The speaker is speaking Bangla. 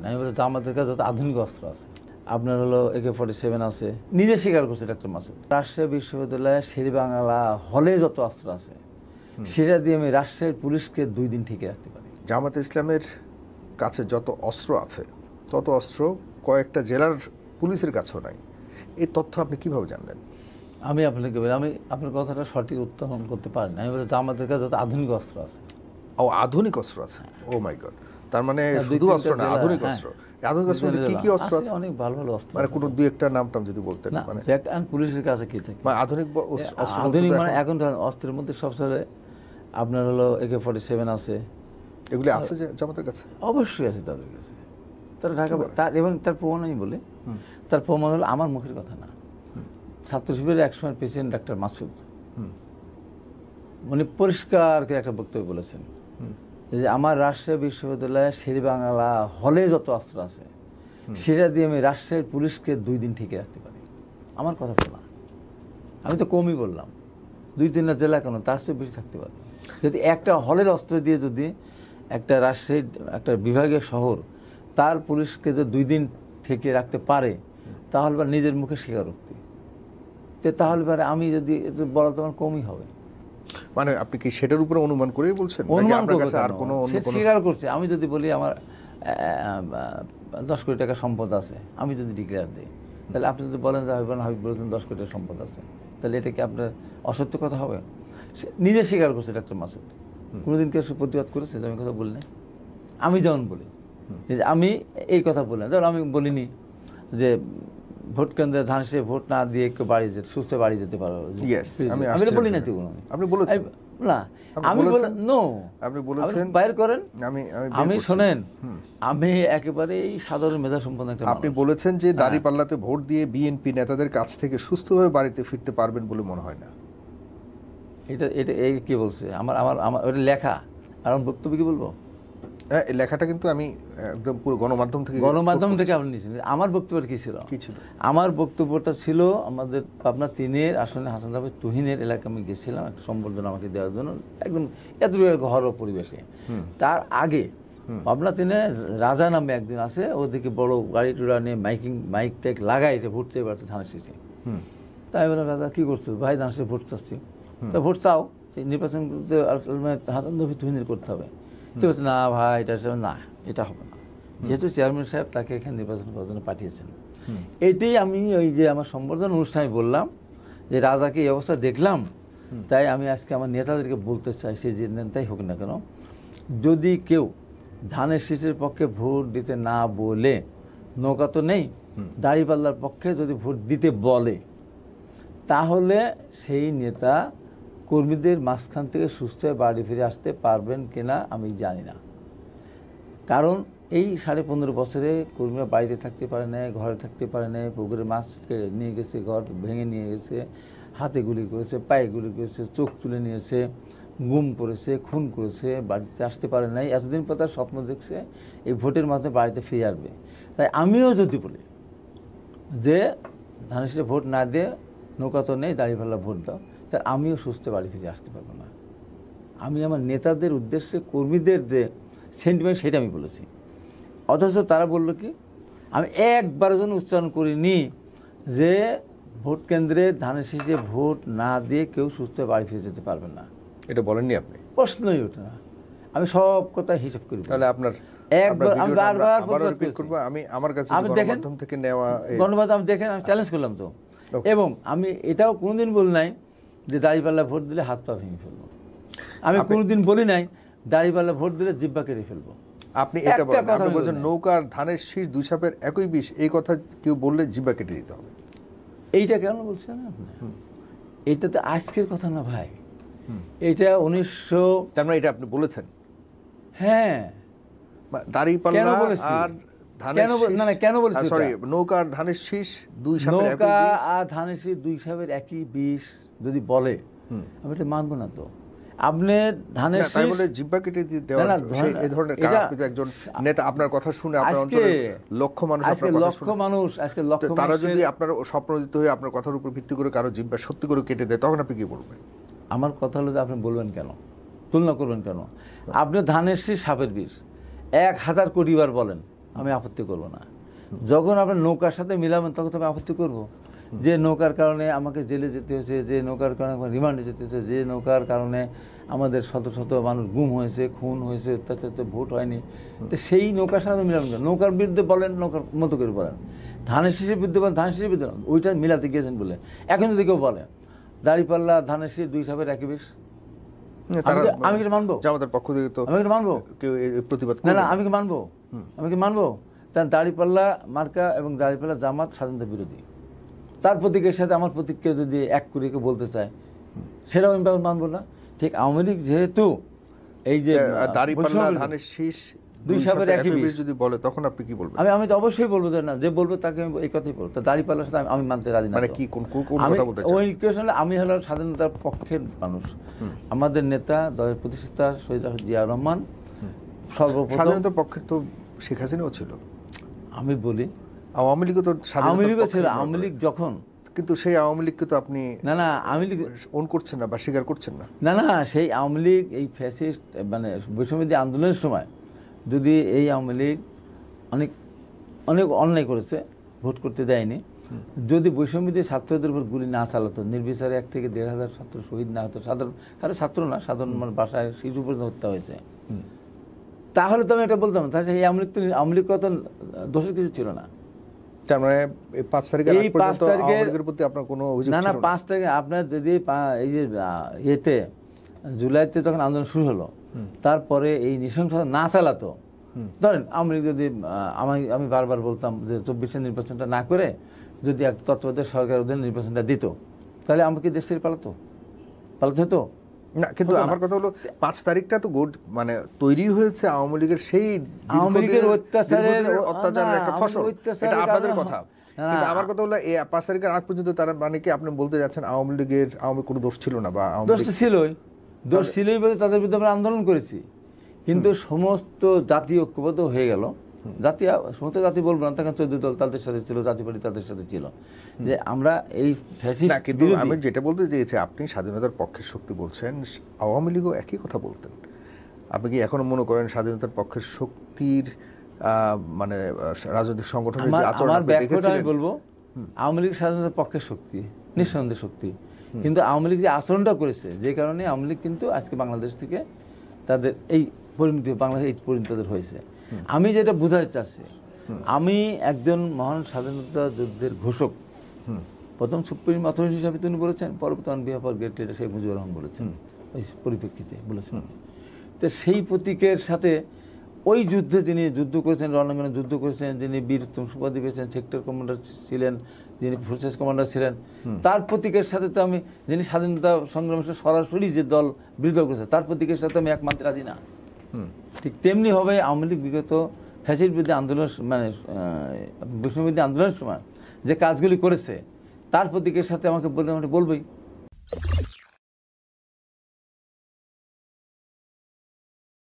পারেন। আমি বলছি আমাদের কাছে যত আধুনিক অস্ত্র আছে, আপনার হলো AK-47 আছে, নিজে স্বীকার করছে ডক্টর মাসুদ। রাজশাহী বিশ্ববিদ্যালয়ে শেরেবাংলা হলে যত অস্ত্র আছে সেটা দিয়ে আমি রাজশাহীর পুলিশকে 2 দিন ঠিক রাখতে পারি। জামাত ইসলামের কাছে যত অস্ত্র আছে তত অস্ত্র কয়েকটা জেলার পুলিশের কাছেও নাই। এই তথ্য আপনি কিভাবে জানলেন? আমি আপনাকে বলি, আমি আপনার কথাটা সঠিক উত্থাপন করতে পারি না। আমি বলছি আমাদের কাছে যত আধুনিক অস্ত্র আছে। ও আধুনিক অস্ত্র আছে, ও মাই গড। তার মানে শুধু অস্ত্র না, আধুনিক অস্ত্র। আধুনিক অস্ত্র কি কি অস্ত্র আছে? অনেক ভালো ভালো অস্ত্র, মানে কোনো দুই একটা নাম টাম যদি বলতেন। মানে পুলিশের কাছে কি থাকে আধুনিক অস্ত্র? আধুনিক মানে এখন ধরেন অস্ত্রের মধ্যে সবচেয়ে আপনার হলো AK-47 আছে। এগুলি আছে জামাতের কাছে? অবশ্যই আছে তাদের কাছে। তারা ঢাকা তার এবং তার প্রমাণ আমি বলি, তার প্রমাণ হলো আমার মুখের কথা না, ছাত্র শিবিরের একসময় প্রেসিডেন্ট ডক্টর মাসুদ উনি পরিষ্কার করে একটা বক্তব্য বলেছেন যে আমার রাজশাহী বিশ্ববিদ্যালয়ে শেরেবাংলা হলে যত অস্ত্র আছে সেটা দিয়ে আমি রাজশাহীর পুলিশকে 2 দিন ঠিক রাখতে পারি। আমার কথা তো না, আমি তো কমই বললাম, 2-3টা জেলা কেন, তার চেয়ে বেশি থাকতে পারে। যদি একটা হলের অস্ত্র দিয়ে যদি একটা রাজশাহীর একটা বিভাগীয় শহর তার পুলিশকে যদি 2 দিন ঠেকিয়ে রাখতে পারে, তাহলে বা নিজের মুখে স্বীকারোক্তি, তাহলে পরে আমি যদি বলা তোমার কমই হবে। মানে আপনি কি সেটার উপরে অনুমান করেই বলছেন? অনুমান করবো আর কোনো স্বীকার করছে। আমি যদি বলি আমার 10 কোটি টাকা সম্পদ আছে, আমি যদি ডিক্লেয়ার দিই, তাহলে আপনি যদি বলেন যে হাবিব বলেছেন 10 কোটি টাকা সম্পদ আছে, তাহলে এটা কি আপনার অসত্য কথা হবে? সে নিজে স্বীকার করছে ডক্টর মাসুদ। কোনোদিন কেউ প্রতিবাদ করেছে যে আমি কথা বলি নাই? আমি যেমন বলি যে আমি এই কথা বললাম, ধর আমি বলিনি যে ভোট কেন্দ্রে ধান সে ভোট না দিয়ে কেউ বাড়ি যেতে সুস্থ বাড়ি যেতে পারো, আমি বলি না। তো আপনি বলেছেন না, আমি বললাম নো, আপনি বলেছেন বাইর করেন। আমি শোনেন, হুম। আমি একেবারেই সাধারণ মেধা সম্পন্ন একটা আপনি বলেছেন যে দাঁড়িপাল্লাতে ভোট দিয়ে বিএনপি নেতাদের কাছ থেকে সুস্থভাবে বাড়িতে ফিরতে পারবেন বলে মনে হয় না। এটা এটা এই কি বলছে? আমার আমার আমার ওটা লেখা, আর আমার বক্তব্য কি বলবো? হ্যাঁ, এই লেখাটা কিন্তু আমি একদম পুরো গণমাধ্যম থেকে আপনি নিয়েছেন। আমার বক্তব্য কি ছিল? কি ছিল? আমার বক্তব্যটা ছিল আমাদের পাবনা 3-এর আসলে হাসান জাহাঙ্গীর তুহিনের এলাকা আমি গেছিলাম একটা সম্বর্ধনা আমাকে দেওয়ার জন্য, একদম এত ঘরোয়া পরিবেশে। তার আগে পাবনা 3-এ রাজা নামে একদিন আছে, ওদিকে বড় গাড়ি টোড়া নিয়ে মাইক টাইক লাগাই ভোট চেয়ে বেড়াতে ধানের শেষে। তাই বললাম, রাজা কী করছো? ভাই ধানের শেষে ভোট চাচ্ছি। তা ভোট চাও, নির্বাচন করতে হাসান জাহাঙ্গীর তুহিনের করতে হবে। তো বলছে না ভাই, না, এটা হবে না, যেহেতু চেয়ারম্যান সাহেব তাকে এখানে নির্বাচন করার জন্য পাঠিয়েছেন। এইটাই আমি ওই যে আমার সম্বর্ধনা অনুষ্ঠানে বললাম যে রাজাকে এই অবস্থা দেখলাম, তাই আমি আজকে আমার নেতাদেরকে বলতে চাই, সে যে নেতাই হোক না কেন, যদি কেউ ধানের শীষের পক্ষে ভোট দিতে না বলে, নৌকা তো নেই, দাঁড়িপাল্লার পক্ষে যদি ভোট দিতে বলে, তাহলে সেই নেতা কর্মীদের মাঝখান থেকে সুস্থ হয়ে বাড়ি ফিরে আসতে পারবেন কিনা আমি জানি না। কারণ এই 15.5 বছরে কর্মীরা বাড়িতে থাকতে পারে না, ঘরে থাকতে পারে না, পুকুরে মাছ নিয়ে গেছে, ঘর ভেঙে নিয়ে গেছে, হাতে গুলি করেছে, পায়ে গুলি করেছে, চোখ তুলে নিয়েছে, গুম করেছে, খুন করেছে, বাড়িতে আসতে পারে নাই। এতদিন পর তার স্বপ্ন দেখছে এই ভোটের মাধ্যমে বাড়িতে ফিরে আসবে। তাই আমিও যদি বলি যে ধানের শীষে ভোট না দিয়ে, নৌকা তো নেই, দাঁড়িপাল্লা ভোট দাও, তাই আমিও সুস্থ বাড়ি ফিরে আসতে পারবো না। আমি আমার নেতাদের উদ্দেশ্যে কর্মীদের যে সেন্টিমেন্ট সেটা আমি বলেছি। অথচ তারা বললো কি, আমি একবারের জন্য উচ্চারণ করিনি যে ভোট কেন্দ্রে ধানের শীষে ভোট না দিয়ে কেউ সুস্থ বাড়ি ফিরে যেতে পারবেন না। এটা বলেননি আপনি? প্রশ্নই ওঠে না। আমি সব কথা হিসাব করি। তাহলে আপনার একবার আমি বারবার আমি আমার কাছে গণমাধ্যম থেকে নেওয়া গণমাধ্যম আমি দেখেন, আমি চ্যালেঞ্জ করলাম তো। এবং আমি এটাও কোনোদিন বলি নাই যে দাঁড়িপাল্লা ভোট দিলে হাত পা ভেঙে ফেলবো। আমি কোনোদিন বলি নাই দাঁড়িপাল্লা ভোট দিলে জিব্বা কেটে ফেলবো। আপনি এটা বলেন, আপনি বলছেন নৌকার ধানের শীষ 2 সাপের একই বিষ, এই কথা কেউ বললে জিব্বা কেটে দিতে হবে। এইটা কেন বলছেন আপনি? এইটা তো আজকের কথা না ভাই, এটা 1900। তার মানে এটা আপনি বলেছেন? হ্যাঁ, দাঁড়িপাল্লা আর ধানের শীষ, না কেন বলছি? সরি, নৌকার ধানের শীষ 2 সাপের একই বিষ, নৌকা আর ধানের শীষ 2 সাপের একই বিষ যদি বলে, আমি এটা মানবো না। তো আপনি ধানের শীষ বলে জিব্বা কেটে দিয়ে দেওয়া এই ধরনের কাজ, আপনি তো একজন নেতা, আপনার কথা শুনে আপনার অঞ্চলের লক্ষ মানুষ, আজকে লক্ষ তারা যদি আপনার স্বপ্নদিত হয়ে আপনার কথার উপর ভিত্তি করে কারো জিব্বা সত্যি করে কেটে দেয়, তখন আপনি কি বলবেন? আমার কথা হলো যে আপনি বলবেন কেন, তুলনা করবেন কেন? আপনি ধানের শীষ সাপের বিষ 1000 কোটি বার বলেন, আমি আপত্তি করব না। যখন আপনার নৌকার সাথে মিলাবেন তখন তো আমি আপত্তি করব, যে নৌকার কারণে আমাকে জেলে যেতে হয়েছে, যে নৌকার কারণে আমার রিমান্ডে যেতে হয়েছে, যে নৌকার কারণে আমাদের শত শত মানুষ গুম হয়েছে, খুন হয়েছে, অত্যাচারিত, ভোট হয়নি। তো সেই নৌকার সাথে মিলাবেন না। নৌকার বিরুদ্ধে বলেন, নৌকার মতো করে বলেন। ধানের শীষের বিরুদ্ধে বলেন, ধানের শীষের বিরুদ্ধে ওইটা মিলাতে গিয়েছেন বলে। এখন যদি কেউ বলে দাঁড়িপাল্লা ধানের শীষ দুই সাপের একই বিষ, আমি কি মানবো? জামাতের পক্ষ থেকে তো আমি কি মানবো? কেউ এই প্রতিবাদ না না, আমি কি মানবো? আমি কি মানবো? তার দাঁড়িপাল্লা মার্কা এবং দাঁড়িপাল্লা জামাত স্বাধীনতা বিরোধী। তার প্রতীকের সাথে আমার প্রতীককে যদি এক করে কেউ বলতে চায়, সেটাও আমি মানবো না। ঠিক আওয়ামী লীগ যেহেতু এই যে দাঁড়িপাল্লা ধানের শীষ দুই সাপের একই বিষ যদি বলে, তখন আপনি কি বলবেন? আমি তো অবশ্যই বলবো যে না, যে বলবো তাকে আমি এই কথাই বলবো। তো দাঁড়িপাল্লার সাথে আমি মানতে রাজি না। মানে কি কোন কথা বলতে চান? ওই কোয়েশন, আমি হলো স্বাধীনতার পক্ষের মানুষ। আমাদের নেতা, দলের প্রতিষ্ঠাতা শহীদ জিয়া রহমান সর্বপ্রথম। স্বাধীনতার পক্ষের তো শেখ হাসিনাও ছিল। আমি বলি আওয়ামী লীগও তো আওয়ামী লীগও ছিল। আওয়ামী লীগ যখন, কিন্তু সেই আওয়ামী লীগকে তো আপনি না না আওয়ামী লীগ ওন করছেন না বা স্বীকার করছেন না। না না, সেই আওয়ামী লীগ এই ফ্যাসিস্ট মানে বৈষম্যবিরোধী আন্দোলনের সময় যদি এই আওয়ামী লীগ অনেক অনেক অন্যায় করেছে, ভোট করতে দেয়নি, যদি বৈষম্যবিরোধী ছাত্রদের উপর গুলি না চালাতো, নির্বিচারে 1 থেকে 1,500 ছাত্র শহীদ না হতো, সাধারণ ছাত্র না, সাধারণ মানে বাসায় শিশু পর্যন্ত হত্যা হয়েছে, তাহলে তো আমি এটা বলতাম। তাহলে এই আওয়ামী লীগ কত দোষের কিছু ছিল না। তার মানে 5 তারিখের আগ পর্যন্ত আওয়ামী লীগের প্রতি আপনার কোনো অভিযোগ ছিল না? না, 5 তারিখে আপনার যদি এই যে ইয়েতে জুলাইতে যখন আন্দোলন শুরু হলো, তারপরে এই নৃশংসতা না চালাতো, ধরেন আওয়ামী লীগ যদি আমি বারবার বলতাম যে 24-এর নির্বাচনটা না করে যদি এক তত্ত্বাবধায়ক সরকার অধীনে নির্বাচনটা দিত, তাহলে আমাকে দেশ থেকে পালাতে হতো না। কিন্তু আমার কথা হলো 5 তারিখটা তো মানে তৈরি হয়েছে আওয়ামী লীগের সেই আওয়ামী লীগের অত্যাচারের একটা ফসল, এটা আপনাদের কথা। কিন্তু আমার কথা হলো এই 5 তারিখের আগ পর্যন্ত তারা মানে কি আপনি বলতে যাচ্ছেন আওয়ামী লীগের কোনো দোষ ছিল না? বা দোষ ছিলই বলে তাদের বিরুদ্ধে আমরা আন্দোলন করেছি। কিন্তু সমস্ত জাতি ঐক্যবদ্ধ হয়ে গেল। সমস্ত জাতি বলবো না, তখন 14 দল তাদের সাথে ছিল, জাতি পার্টি তাদের সাথে ছিল, যে আমরা এই ফ্যাসিস্ট। কিন্তু আমি যেটা বলতে চেয়েছি, আপনি স্বাধীনতার পক্ষের শক্তি বলছেন, আওয়ামী লীগও একই কথা বলতেন। আপনি কি এখনো মনে করেন স্বাধীনতার পক্ষের শক্তির মানে রাজনৈতিক সংগঠনের যে আচরণ আপনি দেখেছিলেন? আমি বলবো আওয়ামী লীগ স্বাধীনতার পক্ষের শক্তি, নিঃসন্দেহে শক্তি। কিন্তু আওয়ামী লীগ যে আচরণটা করেছে, যে কারণে আওয়ামী লীগ কিন্তু আজকে বাংলাদেশ থেকে তাদের এই পরিণতি, বাংলাদেশের এই পরিণতি তাদের হয়েছে। আমি যেটা বোঝাতে চাচ্ছি, আমি একজন মহান স্বাধীনতা যুদ্ধের ঘোষক, প্রথম সুপ্রিম অথরিটি হিসাবে তিনি বলেছেন, পরবর্তী on behalf of great leader Sheikh Mujibur Rahman বলেছেন, ওই পরিপ্রেক্ষিতে বলেছেন। তো সেই প্রতীকের সাথে ওই যুদ্ধে যিনি যুদ্ধ করেছেন, রণাঙ্গনে যুদ্ধ করেছেন, যিনি বীর উত্তম উপাধি পেয়েছেন, সেক্টর কমান্ডার ছিলেন, যিনি ফোর্সেস কমান্ডার ছিলেন, তার প্রতীকের সাথে তো আমি, যিনি স্বাধীনতা সংগ্রামের সরাসরি যে দল বিরোধিতা করেছে, তার প্রতীকের সাথে আমি এক মানতে রাজি না। ঠিক তেমনি হবে আওয়ামী লীগ বিগত ফ্যাসিস্ট বিরোধী আন্দোলন মানে বৈষম্যবিরোধী আন্দোলনের সময় যে কাজগুলি করেছে, তার প্রতীকের সাথে আমাকে বলবেই।